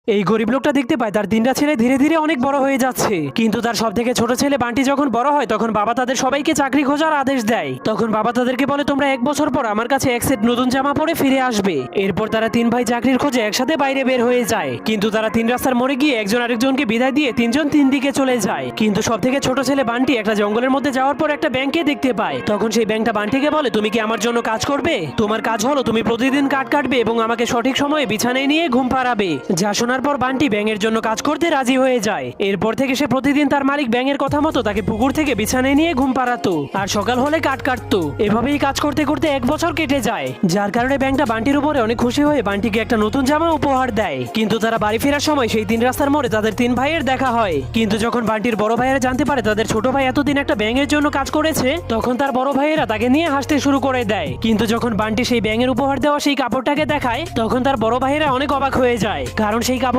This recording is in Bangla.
এই গরিব লোকটা দেখতে পায় তার তিনটা ছেলে ধীরে ধীরে অনেক বড় হয়ে যাচ্ছে, কিন্তু তার সব থেকে ছোট ছেলে বান্টি যখন বড় হয় তখন বাবা তাদের সবাইকে চাকরি খোঁজার আদেশ দেয়। তখন বাবা তাদেরকে বলে, তোমরা 1 বছর পর আমার কাছে এক সেট নতুন জামা পরে ফিরে আসবে। এরপর তারা তিন ভাই চাকরির খোঁজে একসাথে বাইরে বের হয়ে যায়, কিন্তু তারা তিন রাস্তার মোড়ে গিয়ে একজন আরেকজনকে বিদায় দিয়ে তিনজন তিন দিকে চলে যায়। কিন্তু সব থেকে ছোট ছেলে বান্টি একটা জঙ্গলের মধ্যে যাওয়ার পর একটা ব্যাংকে দেখতে পায়। তখন সেই ব্যাংকটা বান্টিকে বলে, তুমি কি আমার জন্য কাজ করবে? তোমার কাজ হলো তুমি প্রতিদিন কাঠ কাটবে এবং আমাকে সঠিক সময়ে বিছানায় নিয়ে ঘুম পাড়াবে। যা শোনার পর বান্টি ব্যাঙের জন্য কাজ করতে রাজি হয়ে যায়। এরপর থেকে সে প্রতিদিন তার মালিক ব্যাঙের কথা মতো তাকে পুকুর থেকে বিছানায় নিয়ে ঘুম পাড়াতো আর সকাল হলে কাঠ কাটতো। এভাবেই কাজ করতে করতে 1 বছর কেটে যায়, যার কারণে ব্যাংকটা বান্টির উপরে অনেক খুশি হয়ে বান্টিকে একটা নতুন জামা উপহার দেয়। কিন্তু তারা বাড়ি ফেরার সময় সেই তিন রাস্তার মোড়ে তাদের তিন ভাইয়ের দেখা হয়। কিন্তু যখন বান্টির বড় ভাইয়েরা জানতে পারে তাদের ছোট ভাই এতদিন একটা ব্যাঙের জন্য কাজ করেছে, তখন তার বড় ভাইয়েরা তাকে নিয়ে হাসতে শুরু করে দেয়। কিন্তু যখন বান্টি সেই ব্যাঙের উপহার দেওয়া সেই কাপড়টাকে দেখায়, তখন তার বড় ভাইয়েরা অনেক অবাক হয়ে যায়, কারণ সেই